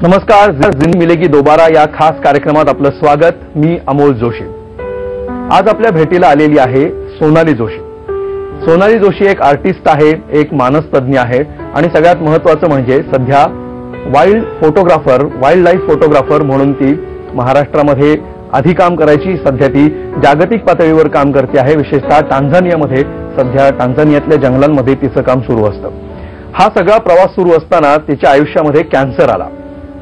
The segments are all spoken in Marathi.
नमस्कार, जिंदगी मिलेगी दोबारा या खास कार्यक्रमात आपलं स्वागत। मी अमोल जोशी। आज आपल्या भेटीला आलेली आहे सोनाली जोशी। सोनाली जोशी एक आर्टिस्ट आहे, एक मानसतज्ञ आहे आणि सगळ्यात महत्त्वाचं म्हणजे सध्या वाईल्ड लाईफ फोटोग्राफर म्हणून ती महाराष्ट्रामध्ये आधी काम करायची, सध्या ती जागतिक पातळीवर काम करते आहे। विशेषतः टांझानियामध्ये सध्या टांझानियातल्या जंगलांमध्ये तिचं काम सुरू असतं। हा सगळा प्रवास सुरू असताना तिच्या आयुष्यामध्ये कॅन्सर आला।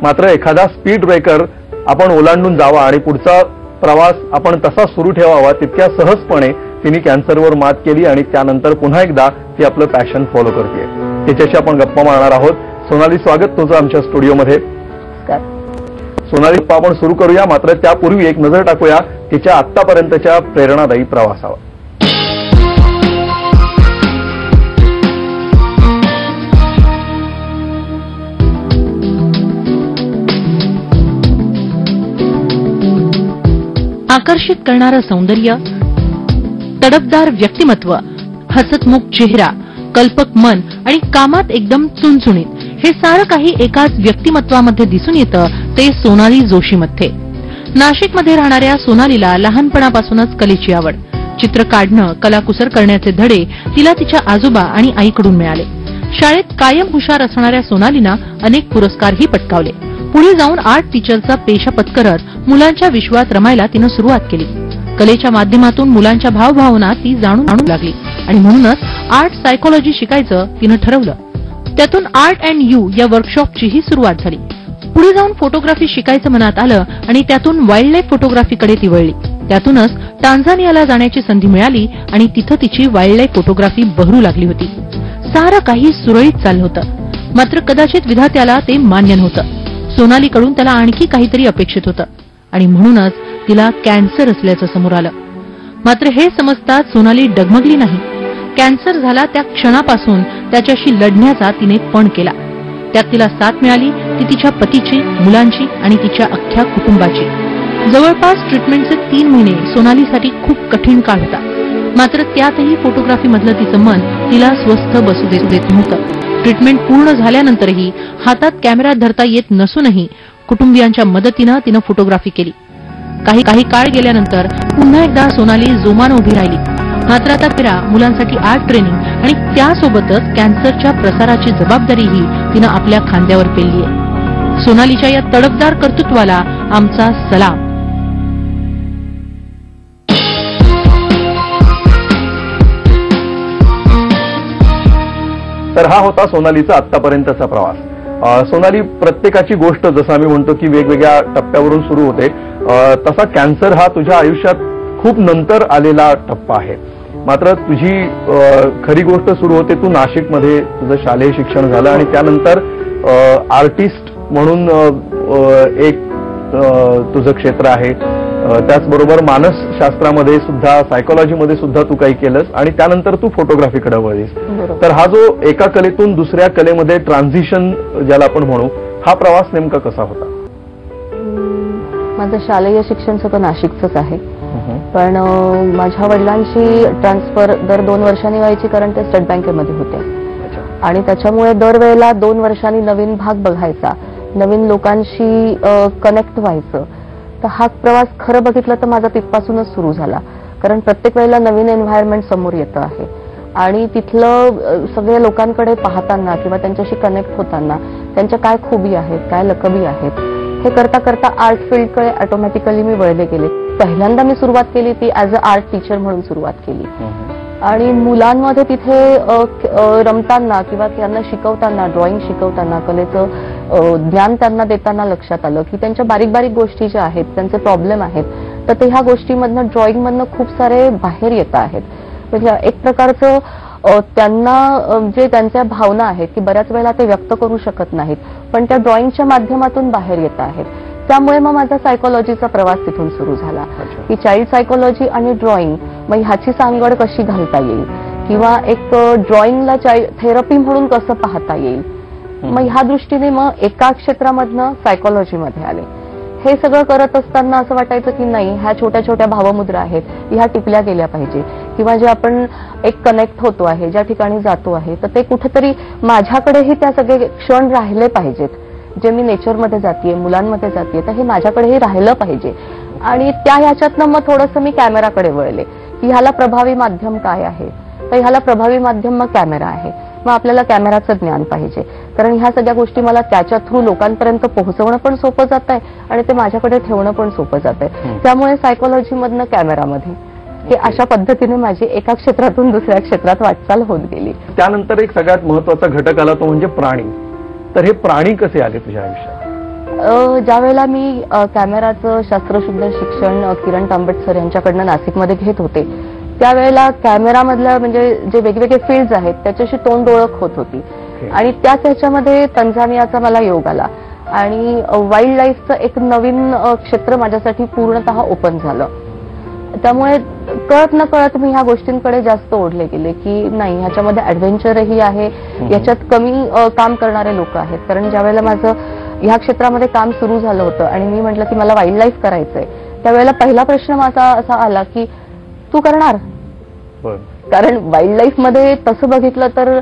मात्र एखादा स्पीड ब्रेकर आपण ओलांडून जावा आणि पुढचा प्रवास आपण तसा सुरू ठेवावा तितक्या सहजपणे तिने कॅन्सरवर मात केली आणि त्यानंतर पुन्हा एकदा ती आपलं पॅशन फॉलो करते। तिच्याशी आपण गप्पा मारणार आहोत। सोनाली, स्वागत तुझं आमच्या स्टुडिओमध्ये। सोनाली, आपण सुरू करूया, मात्र त्यापूर्वी एक नजर टाकूया तिच्या आतापर्यंतच्या प्रेरणादायी प्रवासावर। आकर्षित करणारं सौंदर्य, तडफदार व्यक्तिमत्व, हसतमुख चेहरा, कल्पक मन आणि कामात एकदम चुणचुणीत, हे सारं काही एकाच व्यक्तिमत्वामध्ये दिसून येतं ते सोनाली जोशीमध्ये। नाशिकमध्ये राहणाऱ्या सोनालीला लहानपणापासूनच कलेची आवड, चित्र काढणं, कलाकुसर करण्याचे धडे तिला तिच्या आजोबा आणि आईकडून मिळाले। शाळेत कायम हुशार असणाऱ्या सोनालीनं अनेक पुरस्कारही पटकावले। पुढे जाऊन आर्ट टीचरचा पेशा पत्करत मुलांच्या विश्वात रमायला तिनं सुरुवात केली। कलेच्या माध्यमातून मुलांच्या भावभावना ती जाणून लागली आणि म्हणूनच आर्ट सायकोलॉजी शिकायचं तिनं ठरवलं। त्यातून आर्ट अँड यू या वर्कशॉपचीही सुरुवात झाली। पुढे जाऊन फोटोग्राफी शिकायचं मनात आलं आणि त्यातून वाईल्ड लाईफ फोटोग्राफीकडे ती वळली। त्यातूनच टांझानियाला जाण्याची संधी मिळाली आणि तिथं तिची वाईल्ड लाईफ फोटोग्राफी बहरू लागली होती। सारं काही सुरळीत चाललं होतं, मात्र कदाचित विधात्याला ते मान्य नव्हतं। सोनालीकडून त्याला आणखी काहीतरी अपेक्षित होतं आणि म्हणूनच तिला कॅन्सर असल्याचं समोर आलं। मात्र हे समजताच सोनाली डगमगली नाही। कॅन्सर झाला त्या क्षणापासून त्याच्याशी लढण्याचा तिने पण केला। त्यात तिला साथ मिळाली ती तिच्या पतीची, मुलांची आणि तिच्या अख्ख्या कुटुंबाची। जवळपास ट्रीटमेंटचे 3 महिने सोनालीसाठी खूप कठीण काळ होता। मात्र त्यातही फोटोग्राफीमधलं तिचं मन तिला स्वस्थ बसू देत नव्हतं। ट्रीटमेंट पूर्ण झाल्यानंतरही हातात कॅमेरा धरता येत नसूनही कुटुंबियांच्या मदतीनं तिनं फोटोग्राफी केली। काही काळ गेल्यानंतर पुन्हा एकदा सोनाली जोमानं उभी राहिली। मात्र आता फिरा मुलांसाठी आर्ट ट्रेनिंग आणि त्यासोबतच कॅन्सरच्या प्रसाराची जबाबदारीही तिनं आपल्या खांद्यावर पेलली आहे। सोनालीच्या या तडफदार कर्तृत्वाला आमचा सलाम। तर हा होता सोनालीचा आतापर्यंतचा प्रवास। सोनाली, प्रत्येकाची गोष्ट जसं आम्ही म्हणतो की वेगवेगळ्या टप्प्यावरून सुरू होते, तसा कॅन्सर हा तुझ्या आयुष्यात खूप नंतर आलेला टप्पा आहे। मात्र तुझी खरी गोष्ट सुरू होते, तू नाशिकमध्ये तुझं शालेय शिक्षण झालं आणि त्यानंतर आर्टिस्ट म्हणून एक तुझं क्षेत्र आहे। त्याचबरोबर मानसशास्त्रामध्ये सुद्धा, सायकोलॉजीमध्ये सुद्धा तू काही केलंस आणि त्यानंतर तू फोटोग्राफीकडे वळलीस। तर हा जो एका कलेतून दुसऱ्या कलेमध्ये ट्रान्झिशन ज्याला आपण म्हणू, हा प्रवास नेमका कसा होता? माझं शालेय शिक्षण सगळं नाशिकचंच आहे, पण माझ्या वडिलांची ट्रान्सफर दर 2 वर्षांनी व्हायची, कारण ते स्टेट बँकेमध्ये होते आणि त्याच्यामुळे दरवेळेला 2 वर्षांनी नवीन भाग बघायचा, नवीन लोकांशी कनेक्ट व्हायचं। तर हा प्रवास खरं बघितलं तर माझा तिथपासूनच सुरू झाला, कारण प्रत्येक वेळेला नवीन एन्व्हायरमेंट समोर येतं आहे आणि तिथलं सगळ्या लोकांकडे पाहताना किंवा त्यांच्याशी कनेक्ट होताना त्यांच्या काय खूबी आहेत, काय लकबी आहेत, हे करता करता आर्ट फील्डकडे ऑटोमॅटिकली मी वळले गेले। पहिल्यांदा मी सुरुवात केली ती ॲज अ आर्ट टीचर म्हणून सुरुवात केली आणि मुलांमध्ये तिथे रमताना किंवा त्यांना शिकवताना, ड्रॉइंग शिकवताना, कलेचं ज्ञान त्यांना देताना लक्षात आलं की त्यांच्या बारीक बारीक गोष्टी ज्या आहेत, त्यांचे प्रॉब्लेम आहेत, तर ते ह्या गोष्टीमधनं, ड्रॉइंगमधनं खूप सारे बाहेर येत आहेत। म्हणजे एक प्रकारचं त्यांना जे त्यांच्या भावना आहेत की बऱ्याच वेळेला ते व्यक्त करू शकत नाहीत, पण त्या ड्रॉइंगच्या माध्यमातून बाहेर येत आहेत। त्यामुळे मग माझा सायकोलॉजीचा प्रवास तिथून सुरू झाला की चाइल्ड सायकोलॉजी आणि ड्रॉइंग, मग ह्याची सांगड कशी घालता येईल किंवा एक ड्रॉइंगला थेरपी म्हणून कसं पाहता येईल। मग ह्या दृष्टीने मग एका क्षेत्रामधनं सायकोलॉजीमध्ये आले। हे सगळं करत असताना असं वाटायचं की नाही, ह्या छोट्या छोट्या भावमुद्रा आहेत, ह्या टिपल्या गेल्या पाहिजे किंवा जे आपण एक कनेक्ट होतो आहे, ज्या ठिकाणी जातो आहे, तर ते कुठेतरी माझ्याकडेही त्या सगळे क्षण राहिले पाहिजेत। जे मी नेचरमध्ये जाते, मुलांमध्ये जाते, तर हे माझ्याकडेही राहिलं पाहिजे. आणि ह्याच्यातनं मग थोडंसं मी कॅमेराकडे वळले की ह्याला प्रभावी माध्यम काय आहे. तर ह्याला प्रभावी माध्यम मग कॅमेरा आहे. मग आपल्याला कॅमेराचं ज्ञान पाहिजे, कारण ह्या सगळ्या गोष्टी मला त्याच्या थ्रू लोकांपर्यंत पोहोचवणं पण सोपं जात आहे आणि ते माझ्याकडे ठेवणं पण सोपं जात आहे. त्यामुळे सायकोलॉजीमधनं कॅमेरामध्ये की अशा पद्धतीने माझी एका क्षेत्रातून दुसऱ्या क्षेत्रात वाटचाल होत गेली. त्यानंतर एक सगळ्यात महत्वाचा घटक आला तो म्हणजे प्राणी. तर हे प्राणी कसे आले तुझ्या आयुष्यात? ज्या वेळेला मी कॅमेराचं शास्त्रशुद्ध शिक्षण किरण तांबट सर यांच्याकडनं नाशिकमध्ये घेत होते, त्यावेळेला कॅमेरामधल्या म्हणजे जे वेगवेगळे फील्ड्स आहेत त्याच्याशी तोंड ओळख होत होती. आणि त्याच ह्याच्यामध्ये तंझानियाचा मला योग आला आणि वाईल्ड लाईफचं एक नवीन क्षेत्र माझ्यासाठी पूर्णतः ओपन झालं. त्यामुळे कळत न कळत मी ह्या गोष्टींकडे जास्त ओढले गेले की नाही, ह्याच्यामध्ये ऍडव्हेंचरही आहे, याच्यात कमी काम करणारे लोक आहेत. कारण ज्या वेळेला माझं ह्या क्षेत्रामध्ये काम सुरू झालं होतं आणि मी म्हटलं की मला वाईल्ड लाईफ करायचंय, त्यावेळेला पहिला प्रश्न माझा असा आला की तू करणार? कारण वाईल्ड लाईफ मध्ये तसं बघितलं तर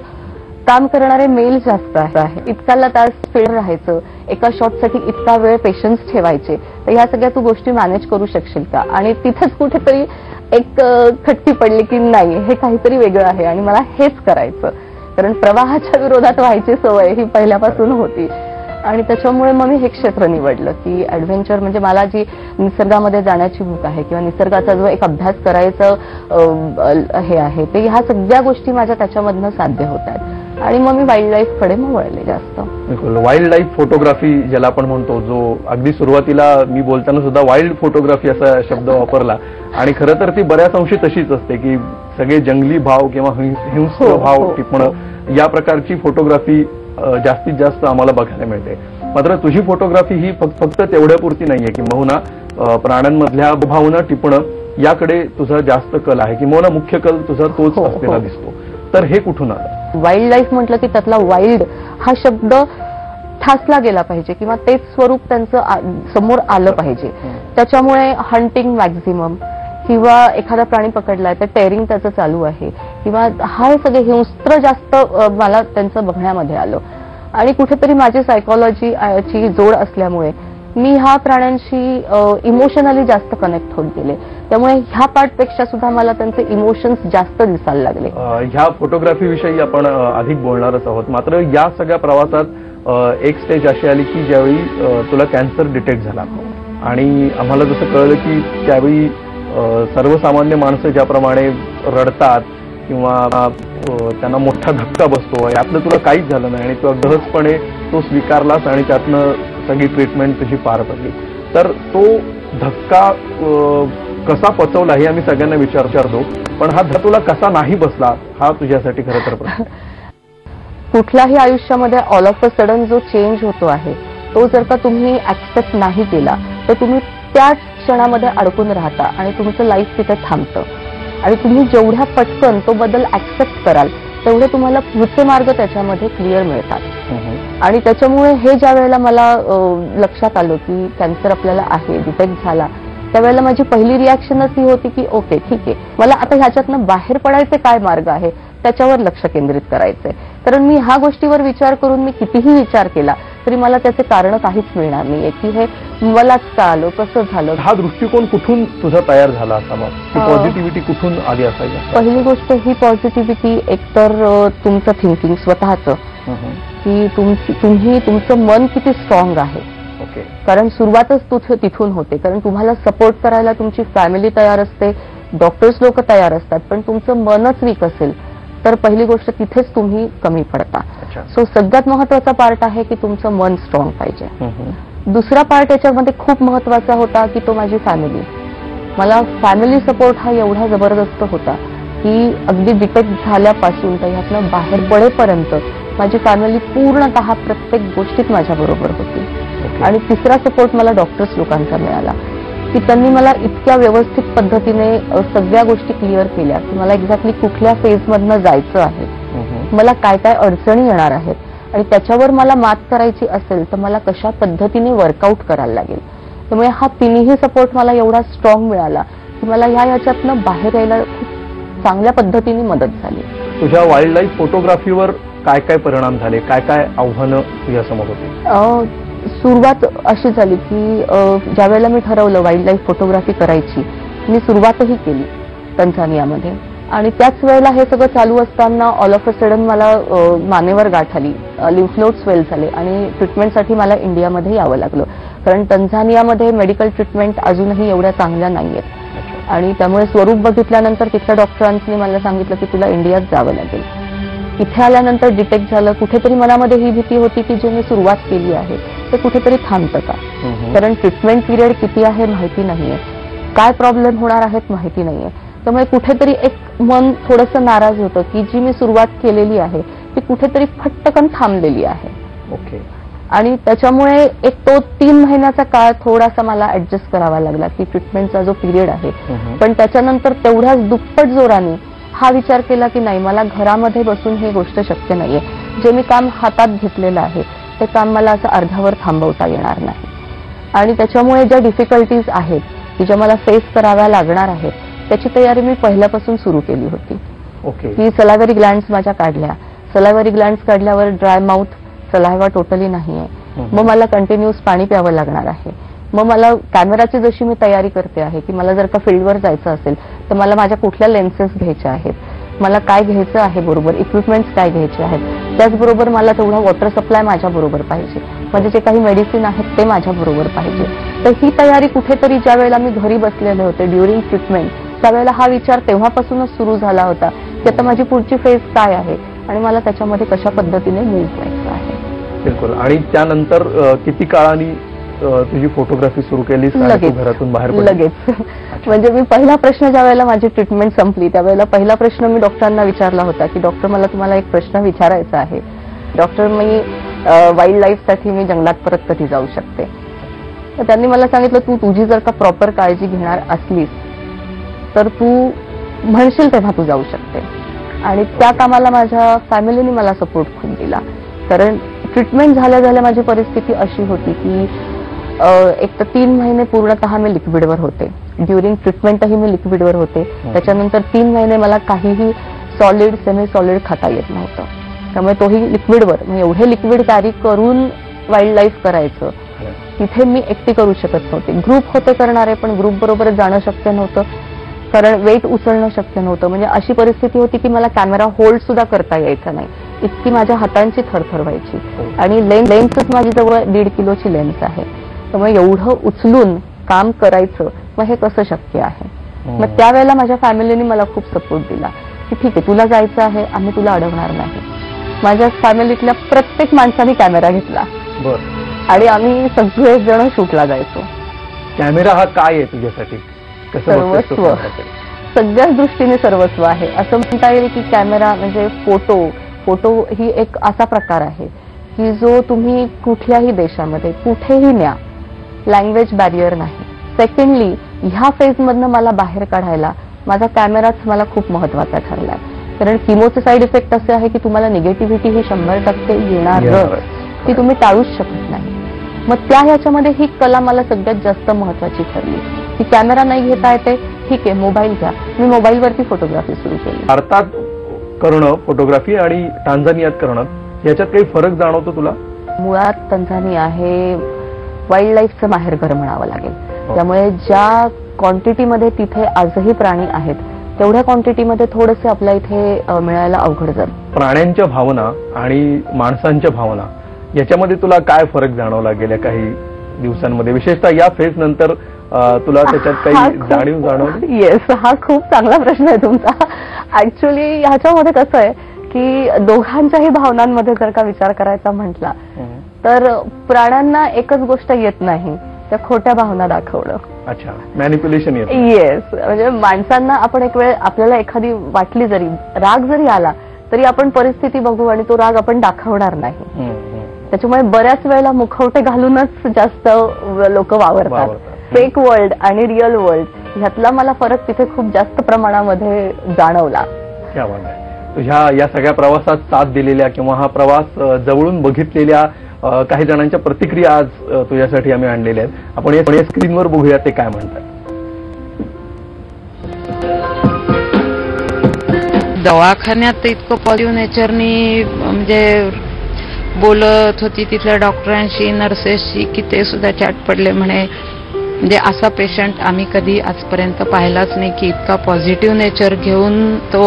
काम करणारे मेल जास्त आहे. इतकाला तास फील्ड राहायचं, एका शॉटसाठी इतका वेळ पेशन्स ठेवायचे, तर ह्या सगळ्या तू गोष्टी मॅनेज करू शकशील का? आणि तिथेच कुठेतरी एक खटकी पडली की नाही, हे काहीतरी वेगळं आहे आणि मला हेच करायचं. कारण प्रवाहाच्या विरोधात व्हायची सवय ही पहिल्यापासून होती आणि त्याच्यामुळे मग मी हे क्षेत्र निवडलं की ऍडव्हेंचर म्हणजे मला जी निसर्गामध्ये जाण्याची भूक आहे किंवा निसर्गाचा जो एक अभ्यास करायचं हे आहे, ते ह्या सगळ्या गोष्टी माझ्या त्याच्यामधनं साध्य होत आहेत आणि मग मी वाईल्ड लाईफ कडे मग वळले जास्त. बिलकुल. वाईल्ड लाईफ फोटोग्राफी ज्याला आपण म्हणतो, जो अगदी सुरुवातीला मी बोलताना सुद्धा वाईल्ड फोटोग्राफी असा शब्द वापरला आणि खरं तर ती बऱ्याच अंशी तशीच असते की सगळे जंगली भाव किंवा हिंस्र भाव टिपणं या प्रकारची फोटोग्राफी जास्तीत जास्त आम्हाला बघायला मिळते. मात्र तुझी फोटोग्राफी ही फक्त तेवढ्यापुरती नाहीये की बहुना प्राण्यांमधल्या भावना टिपणं याकडे तुझा जास्त कल आहे की बहुना मुख्य कल तुझा तोच असलेला दिसतो. तर हे कुठून आलं? वाईल्ड लाईफ म्हटलं की त्यातला वाईल्ड हा शब्द ठासला गेला पाहिजे किंवा तेच स्वरूप त्यांचं समोर आलं पाहिजे. त्याच्यामुळे हंटिंग मॅक्झिमम किंवा एखादा प्राणी पकडलाय तर टेअरिंग त्याचं चालू आहे किंवा हा सगळे हिंस्त्र जास्त मला त्यांचं बघण्यामध्ये आलं आणि कुठेतरी माझी सायकोलॉजीची जोड असल्यामुळे मी ह्या प्राण्यांशी इमोशनली जास्त कनेक्ट होत गेले. त्यामुळे ह्या पार्टपेक्षा सुद्धा मला त्यांचे इमोशन्स जास्त दिसायला लागले. ह्या फोटोग्राफी विषयी आपण अधिक बोलणारच आहोत. मात्र या सगळ्या प्रवासात एक स्टेज अशी आली की ज्यावेळी तुला कॅन्सर डिटेक्ट झाला आणि आम्हाला जसं कळलं की त्यावेळी सर्वसामान्य माणसं ज्याप्रमाणे रडतात किंवा त्यांना मोठा धक्का बसतो, यातलं तुला काहीच झालं नाही आणि तू सहजपणे तो स्वीकारलास आणि त्यातनं सगळी ट्रीटमेंट तुझी पार पडली. तर तो धक्का कसा पचवला हे आम्ही सगळ्यांना विचारतो, पण हा धक्का तुला कसा नाही बसला हा तुझ्यासाठी खरं तर प्रश्न. कुठल्याही आयुष्यामध्ये ऑल ऑफ अ सडन जो चेंज होतो आहे तो जर का तुम्ही ऍक्सेप्ट नाही केला तर तुम्ही त्याच क्षणामध्ये अडकून राहता आणि तुमचं लाईफ तिथे थांबतं. आणि तुम्ही जेवढ्या पटकन तो बदल ऍक्सेप्ट कराल तेवढे तुम्हाला पुढचे मार्ग त्याच्यामध्ये क्लिअर मिळतात. आणि त्याच्यामुळे हे ज्या वेळेला मला लक्षात आलं की कॅन्सर आपल्याला आहे, डिटेक्ट झाला, त्यावेळेला माझी पहिली रिॲक्शनच ही होती की ओके ठीक आहे, मला आता ह्याच्यातनं बाहेर पडायचे काय मार्ग आहे त्याच्यावर लक्ष केंद्रित करायचंय. कारण मी ह्या गोष्टीवर विचार करून मी कितीही विचार केला तरी मला त्याचे कारण काहीच मिळणार नाहीये की हे मलाच का आलं, कसं झालं. हा दृष्टिकोन कुठून तुझा तयार झाला असा? मग पॉझिटिव्हिटी कुठून आली असायची? पहिली गोष्ट ही पॉझिटिव्हिटी एकतर तुमचं थिंकिंग स्वतःचं की तुमचं मन किती स्ट्रॉंग आहे. कारण सुरुवातच तिथून होते. कारण तुम्हाला सपोर्ट करायला तुमची फॅमिली तयार असते, डॉक्टर्स लोक तयार असतात, पण तुमचं मनच वीक असेल तर पहिली गोष्ट तिथेच तुम्ही कमी पडता. सो सगळ्यात महत्वाचा पार्ट आहे की तुमचं मन स्ट्रॉंग पाहिजे. दुसरा पार्ट याच्यामध्ये खूप महत्वाचा होता की तो माझी फॅमिली. मला फॅमिली सपोर्ट हा एवढा जबरदस्त होता की अगदी डिटेक्ट झाल्यापासून तर ह्यातनं बाहेर पडेपर्यंत माझी फॅमिली पूर्णतः प्रत्येक गोष्टीत माझ्या बरोबर होती. आणि तिसरा सपोर्ट मला डॉक्टर्स लोकांचा मिळाला की त्यांनी मला इतक्या व्यवस्थित पद्धतीने सगळ्या गोष्टी क्लिअर केल्या की मला एक्झॅक्टली कुठल्या फेजमधनं जायचं आहे, मला काय काय अडचणी येणार आहेत आणि त्याच्यावर मला मात करायची असेल तर मला कशा पद्धतीने वर्कआउट करायला लागेल. त्यामुळे हा तिन्ही सपोर्ट मला एवढा स्ट्रॉंग मिळाला की मला ह्याच्यातनं बाहेर यायला खूप चांगल्या पद्धतीने मदत झाली. तुझ्या वाईल्ड लाईफ फोटोग्राफीवर काय काय परिणाम झाले, काय काय आव्हानं तुझ्यासमोर होती? सुरुवात अशी झाली की ज्या वेळेला मी ठरवलं वाईल्ड लाईफ फोटोग्राफी करायची, मी सुरुवातही केली तंझानियामध्ये. आणि त्याच वेळेला हे सगळं चालू असताना ऑल ऑफ अ सडन मला मानेवर गाठ आली, लिम्फ नोड स्वेल झाले आणि ट्रीटमेंटसाठी मला इंडियामध्ये यावं लागलं. कारण तंझानियामध्ये मेडिकल ट्रीटमेंट अजूनही एवढ्या चांगल्या नाहीयेत आणि त्यामुळे स्वरूप बघितल्यानंतर तिथल्या डॉक्टरांनी मला सांगितलं की तुला इंडियात जावं लागेल. इथे आल्यानंतर डिटेक्ट झालं, कुठेतरी मनामध्ये ही भीती होती की जे मी सुरुवात केली आहे ते कुठेतरी थांबतं का, कारण ट्रीटमेंट पिरियड किती आहे माहिती नाहीये, काय प्रॉब्लेम होणार आहेत माहिती नाहीये. त्यामुळे कुठेतरी एक मन थोडंसं नाराज होतं की जी मी सुरुवात केलेली आहे ती कुठेतरी फटकन थांबलेली आहे. ओके. आणि त्याच्यामुळे एक तो 3 महिन्याचा काळ थोडासा मला ऍडजस्ट करावा लागला की ट्रीटमेंटचा जो पिरियड आहे. पण त्याच्यानंतर तेवढ्याच दुप्पट जोराने हा विचार केला की नाही, मला घरामध्ये बसून ही गोष्ट शक्य नाहीये. जे मी काम हातात घेतलेलं आहे ते काम मला असं अर्ध्यावर थांबवता येणार नाही. आणि त्याच्यामुळे ज्या डिफिकल्टीज आहेत की ज्या मला फेस कराव्या लागणार आहेत त्याची तयारी मी पहिल्यापासून सुरू केली होती. ओके. की सलायवरी ग्लँड्स माझ्या काढल्या, सलायवरी ग्लँड्स काढल्यावर ड्राय माउथ, सलायवा टोटली नाहीये, मग मला कंटिन्युअस पाणी प्यावं लागणार आहे. मग मला कॅमेराची जशी मी तयारी करते आहे की मला जर का फील्डवर जायचं असेल तर मला माझ्या कुठल्या लेन्सेस घ्यायच्या आहेत, मला काय घ्यायचं आहे बरोबर, इक्विपमेंट्स काय घ्यायचे आहेत, त्याचबरोबर मला तेवढा वॉटर सप्लाय माझ्या बरोबर पाहिजे, म्हणजे जे काही मेडिसिन आहेत ते माझ्या बरोबर पाहिजे. तर ही तयारी कुठेतरी ज्या वेळेला मी घरी बसलेले होते ड्युरिंग ट्रीटमेंट त्यावेळेला हा विचार तेव्हापासूनच सुरू झाला होता की आता माझी पुढची फेज काय आहे आणि मला त्याच्यामध्ये कशा पद्धतीने मूव्ह व्हायचं आहे. बिलकुल. आणि त्यानंतर किती काळाने तुझी फोटोग्राफी सुरू केली, घरातून बाहेर लगेच? म्हणजे मी पहिला प्रश्न ज्या वेळेला माझी ट्रीटमेंट संपली त्यावेळेला पहिला प्रश्न मी डॉक्टरांना विचारला होता की डॉक्टर मला तुम्हाला एक प्रश्न विचारायचा आहे. डॉक्टर, मी वाईल्ड लाईफसाठी मी जंगलात परत कधी जाऊ शकते? तर त्यांनी मला सांगितलं तू तुझी जर का प्रॉपर काळजी घेणार असलीस तर तू म्हणशील तेव्हा तू जाऊ शकते. आणि त्या कामाला माझ्या फॅमिलीने मला सपोर्ट खूप दिला. कारण ट्रीटमेंट झाल्या झाल्या माझी परिस्थिती अशी होती की एक तर 3 महिने पूर्णतः मी लिक्विडवर होते, ड्युरिंग ट्रीटमेंटही मी लिक्विडवर होते. त्याच्यानंतर 3 महिने मला काहीही सॉलिड सेमी सॉलिड खाता येत नव्हतं, त्यामुळे तोही लिक्विडवर. मग एवढे लिक्विड कॅरी करून वाईल्ड लाईफ करायचं तिथे मी एकटी करू शकत नव्हते. ग्रुप होते करणारे पण ग्रुप बरोबर जाणं शक्य नव्हतं, कारण वेट उचलणं शक्य नव्हतं. म्हणजे अशी परिस्थिती होती की मला कॅमेरा होल्ड सुद्धा करता यायचा नाही, इतकी माझ्या हातांची थरथर व्हायची. आणि लेन्सच माझी जवळ 1.5 किलोची लेन्स आहे, त्यामुळे एवढं उचलून काम करायचं मग हे कसं शक्य आहे. मग त्यावेळेला माझ्या फॅमिलीने मला खूप सपोर्ट दिला की ठीक आहे तुला जायचं आहे, आम्ही तुला अडवणार नाही. माझ्या फॅमिलीतल्या प्रत्येक माणसाने कॅमेरा घेतला आणि आम्ही सगळे जण शूटला जायचो. कॅमेरा हा काय आहे तुझ्यासाठी? सर्वस्व, सगळ्याच दृष्टीने सर्वस्व आहे. असं म्हणता येईल की कॅमेरा म्हणजे फोटो ही एक असा प्रकार आहे की जो तुम्ही कुठल्याही देशामध्ये कुठेही न्या, लँग्वेज बॅरियर नाही. सेकंडली ह्या फेजमधनं मला बाहेर काढायला माझा कॅमेराच मला खूप महत्वाचा ठरलाय. कारण किमोचे साईड इफेक्ट असे आहे की तुम्हाला निगेटिव्हिटी ही 100% येणार, ती तुम्ही टाळूच शकत नाही. मग ह्याच्यामध्ये ही कला मला सगळ्यात जास्त महत्वाची ठरली की कॅमेरा नाही घेता येते, ठीक आहे मोबाईल घ्या. मी मोबाईलवरती फोटोग्राफी सुरू केली. भारतात करणं फोटोग्राफी आणि टांझानियात करणं याच्यात काही फरक जाणवतो तुला? मुळात तंझानिया हे वाईल्ड लाईफचं माहेरघर म्हणावं लागेल. त्यामुळे ज्या क्वांटिटीमध्ये तिथे आजही प्राणी आहेत तेवढ्या क्वांटिटीमध्ये थोडेसे आपल्या इथे मिळायला अवघड जात. प्राण्यांच्या भावना आणि माणसांच्या भावना याच्यामध्ये तुला काय फरक जाणवला गेल्या काही दिवसांमध्ये, विशेषतः या फेज नंतर तुला त्याच्यात काही जाणीव जाणवली? येस, हा खूप चांगला प्रश्न आहे तुमचा. ऍक्च्युली ह्याच्यामध्ये कसं आहे की दोघांच्याही भावनांमध्ये जर का विचार करायचा म्हटला तर प्राण्यांना एकच गोष्ट येत नाही, त्या खोट्या भावना दाखवणं. अच्छा, मॅनिप्युलेशन येत. येस, म्हणजे माणसांना आपण एक वेळ आपल्याला एखादी वाटली जरी राग जरी आला तरी आपण परिस्थिती बघू आणि तो राग आपण दाखवणार नाही. त्याच्यामुळे बऱ्याच वेळेला मुखवटे घालूनच जास्त लोक वावरतात. फेक वर्ल्ड आणि रिअल वर्ल्ड ह्यातला मला फरक तिथे खूप जास्त प्रमाणामध्ये जाणवला. तुझ्या या सगळ्या प्रवासात साथ दिलेल्या किंवा हा प्रवास जवळून बघितलेल्या काही जणांच्या प्रतिक्रिया आज तुझ्यासाठी आम्ही आणलेल्या आहेत. आपण या स्क्रीनवर बघूया ते काय म्हणतात. दवाखान्यात इतकं पॉझिटिव्ह नेचरनी म्हणजे बोलत होती तिथल्या डॉक्टरांशी, नर्सेसशी, की ते सुद्धा चॅट पडले म्हणे. म्हणजे असा पेशंट आम्ही कधी आजपर्यंत पाहिलाच नाही की इतका पॉझिटिव्ह नेचर घेऊन तो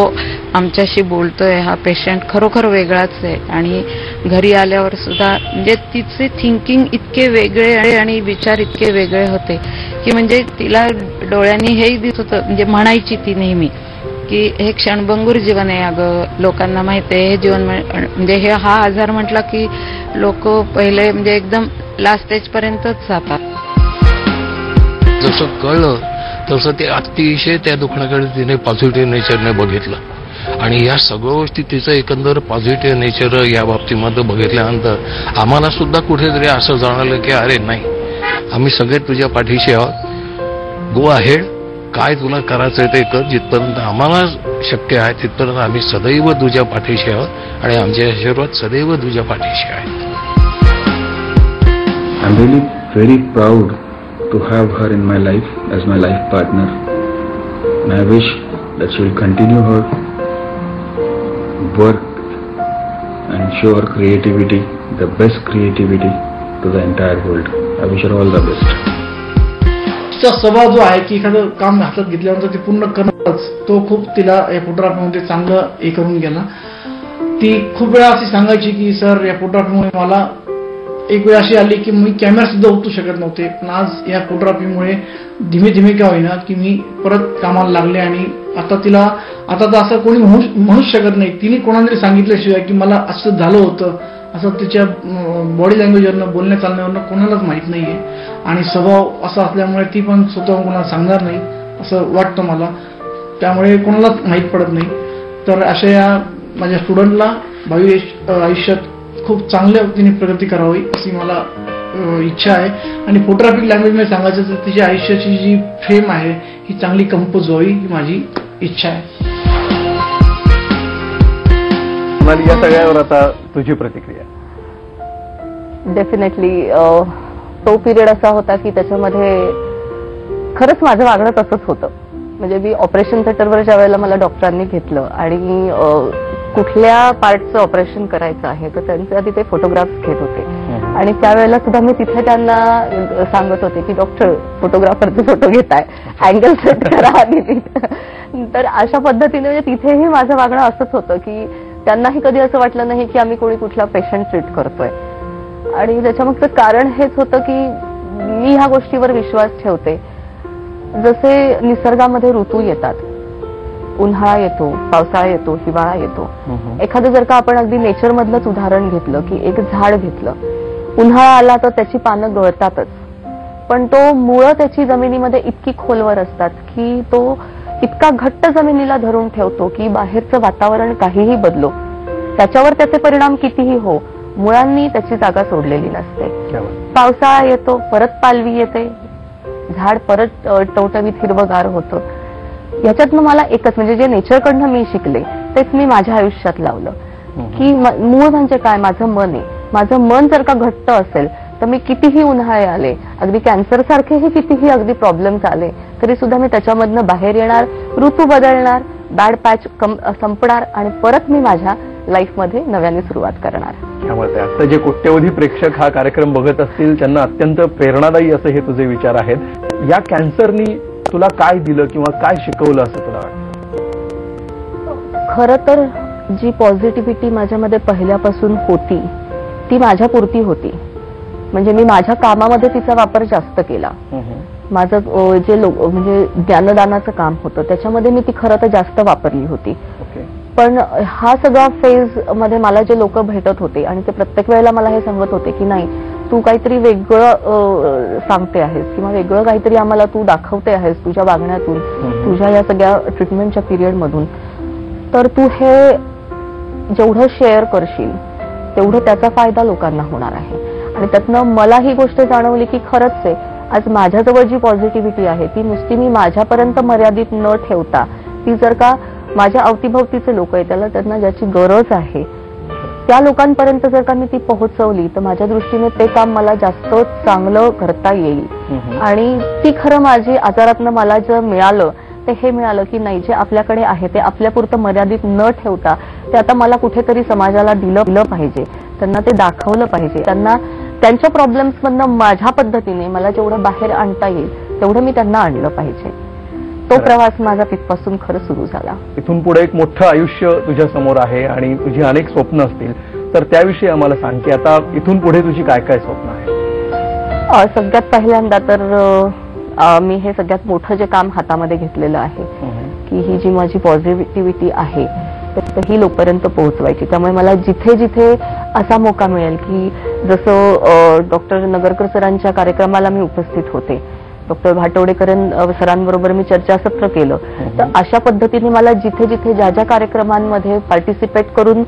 आमच्याशी बोलतोय. हा पेशंट खरोखर वेगळाच आहे. आणि घरी आल्यावर सुद्धा म्हणजे तिचे थिंकिंग इतके वेगळे आणि विचार इतके वेगळे होते की म्हणजे तिला डोळ्यांनी हेही दिसत होतं. म्हणजे म्हणायची ती नेहमी की हे क्षणभंगूर जीवन आहे अगं, लोकांना माहिती आहे हे जीवन म्हणजे हा आजार म्हटला की लोक पहिले म्हणजे एकदम लास्ट स्टेज पर्यंतच जातात. जसं कळलं तसं ते अतिशय त्या दुखण्याकडे तिने पॉझिटिव्ह नेचरने बघितलं आणि या सगळ्या गोष्टी तिचं एकंदर पॉझिटिव्ह नेचर या बाबतीमध्ये बघितल्यानंतर आम्हाला सुद्धा कुठेतरी असं जाणवलं की अरे नाही, आम्ही सगळे तुझ्या पाठीशी आहोत, गो अहेड, काय तुला करायचंय ते कर, जिथपर्यंत आम्हाला शक्य आहे तिथपर्यंत आम्ही सदैव तुझ्या पाठीशी आहोत आणि आमचे आशीर्वाद सदैव तुझ्या पाठीशी आहेत. I'm really very proud to have her in my life as my life partner, and I wish that she will continue her work and show her creativity, the best creativity to the entire world. I wish her all the best. तिचा स्वभाव जो आहे की एखादं काम हातात घेतल्यानंतर ते पूर्ण करणंच, तो खूप तिला या फोटोग्राफीमध्ये चांगलं हे करून गेला. ती खूप वेळा अशी सांगायची की सर या फोटोग्राफीमुळे मला एक वेळ अशी आली की मी कॅमेरा सुद्धा उतरू शकत नव्हते, पण आज या फोटोग्राफीमुळे धीमे धीमे का होईना की मी परत कामाला लागले. आणि आता तर असं कोणी म्हणूच शकत नाही, तिने कोणाला सांगितल्याशिवाय की मला असं झालं होतं असं तिच्या बॉडी लँग्वेजवरनं, बोलण्या चालण्यावरनं कोणालाच माहीत नाहीये. आणि स्वभाव असा असल्यामुळे ती पण स्वतःहून कोणाला सांगणार नाही असं वाटतं मला, त्यामुळे कोणालाच माहीत पडत नाही. तर अशा या माझ्या स्टुडंटला भावी आयुष्यात खूप चांगल्या तिने प्रगती करावी अशी मला इच्छा आहे. आणि फोटोग्राफिक लँग्वेजमध्ये सांगायचं तर तिच्या आयुष्याची जी फ्रेम आहे ही चांगली कंपोज व्हावी ही माझी इच्छा आहे. या सगळ्यावर आता तुझी प्रतिक्रिया? डेफिनेटली तो पिरियड असा होता की त्याच्यामध्ये खरंच माझं वागणं तसंच होतं. म्हणजे मी ऑपरेशन थिएटरवर ज्या वेळेला मला डॉक्टरांनी घेतलं आणि कुठल्या पार्टचं ऑपरेशन करायचं आहे तर त्यांचे आधी ते फोटोग्राफ्स घेत होते. आणि त्यावेळेला सुद्धा मी तिथे त्यांना सांगत होते की डॉक्टर फोटोग्राफरचे फोटो घेताय, अँगल सेट करा. आणि तर अशा पद्धतीने म्हणजे तिथेही माझं वागणं असंच होतं की त्यांनाही कधी असं वाटलं नाही की आम्ही कोणी कुठला पेशंट ट्रीट करतोय. आणि त्याच्यामागचं कारण हेच होतं की मी ह्या गोष्टीवर विश्वास ठेवते. जसे निसर्गामध्ये ऋतू येतात, उन्हाळा येतो, पावसाळा येतो, हिवाळा येतो. एखादं जर का आपण अगदी नेचर मधलंच उदाहरण घेतलं की एक झाड घेतलं, उन्हाळा आला तर त्याची पानं गळतातच, पण तो मुळं त्याची जमिनीमध्ये इतकी खोलवर असतात की तो इतका घट्ट जमिनीला धरून ठेवतो की बाहेरचं वातावरण काहीही बदलो, त्याच्यावर त्याचे परिणाम कितीही हो, मुळांनी त्याची जागा सोडलेली नसते. पावसाळा येतो, परत पालवी येते, झाड परत टवटवीत हिरवगार होतं. याच्यातनं मला एकच म्हणजे जे नेचरकडनं मी शिकले तेच मी माझ्या आयुष्यात लावलं की मूळ म्हणजे काय, माझं मन आहे. माझं मन जर का घट्ट असेल तर मी कितीही उन्हाळे आले, अगदी कॅन्सर सारखेही कितीही अगदी प्रॉब्लेम्स आले तरी सुद्धा मी त्याच्यामधनं बाहेर येणार, ऋतू बदलणार, बॅड पॅच संपणार आणि परत मी माझ्या लाईफमध्ये नव्याने सुरुवात करणार. त्यामुळे आता जे कोट्यवधी प्रेक्षक हा कार्यक्रम बघत असतील त्यांना अत्यंत प्रेरणादायी असे हे तुझे विचार आहेत. या कॅन्सरनी तुला काय दिलं किंवा काय शिकवलं असं तुला वाटतं? खरं तर जी पॉझिटिव्हिटी माझ्यामध्ये पहिल्यापासून होती ती माझ्यापुरती होती. म्हणजे मी माझ्या कामामध्ये तिचा वापर जास्त केला. माझं जे म्हणजे ज्ञानदानाचं काम होतं त्याच्यामध्ये मी ती खरं तर जास्त वापरली होती. पण हा सगळा फेज मध्ये मला जे लोक भेटत होते आणि ते प्रत्येक वेळेला मला हे सांगत होते की नाही तू काहीतरी वेगळं सांगते आहेस किंवा वेगळं काहीतरी आम्हाला तू दाखवते आहेस तुझ्या वागण्यातून, तुझ्या या सगळ्या ट्रीटमेंटच्या पिरियड मधून, तर तू हे जेवढं शेअर करशील तेवढं त्याचा फायदा लोकांना होणार आहे. आणि त्यातनं मला ही गोष्ट जाणवली की खरंच आहे, आज माझ्याजवळ जी पॉझिटिव्हिटी आहे ती नुसती मी माझ्यापर्यंत मर्यादित न ठेवता ती जर का माझ्या अवतीभवतीचे लोक आहेत त्यांना ज्याची गरज आहे त्या लोकांपर्यंत जर का मी ती पोहोचवली तर माझ्या दृष्टीने ते काम मला जास्त चांगलं करता येईल. आणि ती खरं माझी आजारातनं मला जे मिळालं ते हे मिळालं की नाही जे आपल्याकडे आहे ते आपल्यापुरतं मर्यादित न ठेवता ते आता मला कुठेतरी समाजाला दिलं पाहिजे. त्यांना ते दाखवलं पाहिजे. त्यांना त्यांच्या प्रॉब्लेम्समधनं माझ्या पद्धतीने मला जेवढं बाहेर आणता येईल तेवढं मी त्यांना आणलं पाहिजे. तो प्रवास माझा तिथपासून खरं सुरू झाला. इथून पुढे एक मोठं आयुष्य तुझ्या समोर आहे आणि तुझी अनेक स्वप्न असतील, तर त्याविषयी आम्हाला सांग की आता इथून पुढे तुझी काय काय स्वप्न आहे? सगळ्यात पहिल्यांदा तर मी हे सगळ्यात मोठं जे काम हातामध्ये घेतलेलं आहे की ही जी माझी पॉझिटिव्हिटी आहे तर ही लोकांपर्यंत पोहोचवायची. त्यामुळे मला जिथे जिथे असा मौका मिळेल की जसं डॉक्टर नगरकर सरांच्या कार्यक्रमाला मी उपस्थित होते, डॉक्टर भाटवडेकर सरांबरोबर मी चर्चासत्र केलं, तर अशा पद्धतीने मला जिथे जिथे ज्या ज्या कार्यक्रमांमध्ये पार्टिसिपेट करून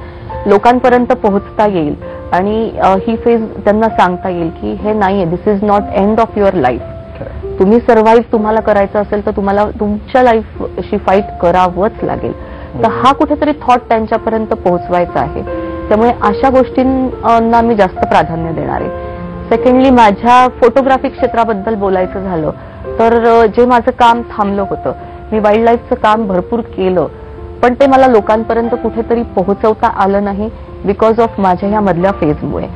लोकांपर्यंत पोहोचता येईल आणि ही फेज त्यांना सांगता येईल की हे नाहीये, this is not end of your life. तुम्ही सर्व्हाइव्ह तुम्हाला करायचं असेल तर तुम्हाला तुमच्या लाईफशी फाईट करावंच लागेल. तर हा कुठेतरी थॉट त्यांच्यापर्यंत पोहोचवायचा आहे. त्यामुळे अशा गोष्टींना मी जास्त प्राधान्य देणार आहे. सेकंडली, माझ्या फोटोग्राफी क्षेत्राबद्दल बोलायचं झालं तर जे माझं काम थांबलं होतं, मी वाईल्ड लाईफचं काम भरपूर केलं पण ते मला लोकांपर्यंत कुठेतरी पोहोचवता आलं नाही बिकॉज ऑफ माझ्या ह्या मधल्या फेजमुळे.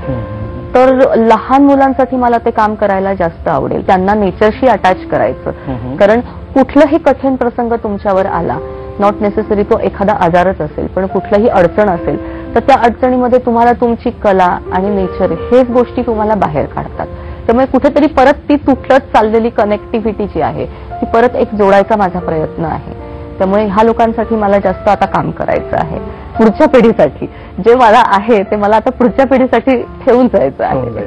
तर लहान मुलांसाठी मला ते काम करायला जास्त आवडेल, त्यांना नेचरशी अटॅच करायचं. कारण कुठलाही कठीण प्रसंग तुमच्यावर आला, नॉट नेसेसरी तो एखादा आजारच असेल, पण कुठलीही अडचण असेल तर त्या अडचणीमध्ये तुम्हाला तुमची कला आणि नेचर हेच गोष्टी तुम्हाला बाहेर काढतात. त्यामुळे कुठेतरी परत ती तुटत चाललेली कनेक्टिव्हिटी जी आहे ती परत एक जोडायचा माझा प्रयत्न आहे. त्यामुळे ह्या लोकांसाठी मला जास्त आता काम करायचं आहे. पुढच्या पिढीसाठी जे मला आहे ते मला आता पुढच्या पिढीसाठी ठेवून जायचं आहे.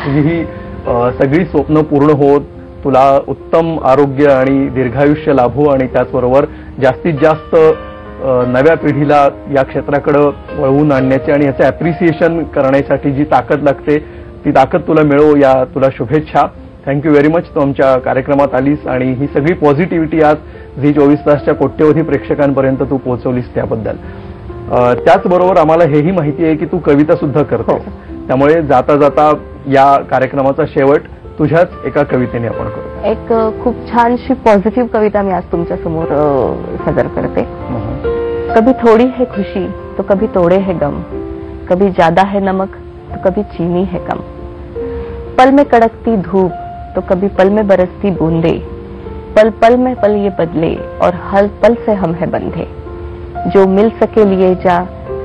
तुझी ही सगळी स्वप्न पूर्ण होत, तुला उत्तम आरोग्य आणि दीर्घायुष्य लाभो आणि त्याचबरोबर जास्तीत जास्त नव्या पिढीला या क्षेत्राकडे वळवून आणण्याची आणि याचं अप्रिसिएशन करण्यासाठी जी ताकद लागते ती ताकद तुला मिळो, या तुला शुभेच्छा. Thank you very much. तू आमच्या कार्यक्रमात आलीस आणि ही सगळी पॉझिटिव्हिटी आज झी 24 तासच्या कोट्यवधी प्रेक्षकांपर्यंत तू पोहोचवलीस त्याबद्दल. त्याचबरोबर आम्हाला हेही माहिती आहे की तू कविता सुद्धा करतो. त्यामुळे जाता जाता या कार्यक्रमाचा शेवट तुझ्याच एका कवितेने आपण करू. एक खूप छानशी पॉझिटिव्ह कविता मी आज तुमच्या समोर सादर करते. कभी थोड़ी है खुशी तो कभी तोड़े है गम, कभी ज्यादा है नमक तो कभी चीनी है कम, पल में कड़कती धूप तो कभी पल में बरसती बूंदे, पल पल में पल ये बदले और हर पल से हम है बंधे, जो मिल सके लिए जा,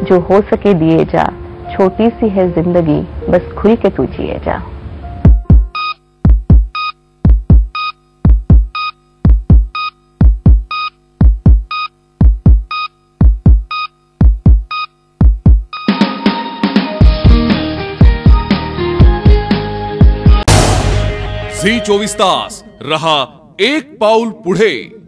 जो हो सके दिए जा, छोटी सी है जिंदगी बस खुल के तू जिए जा. झी 24 तास रहा एक पाऊल पुढे.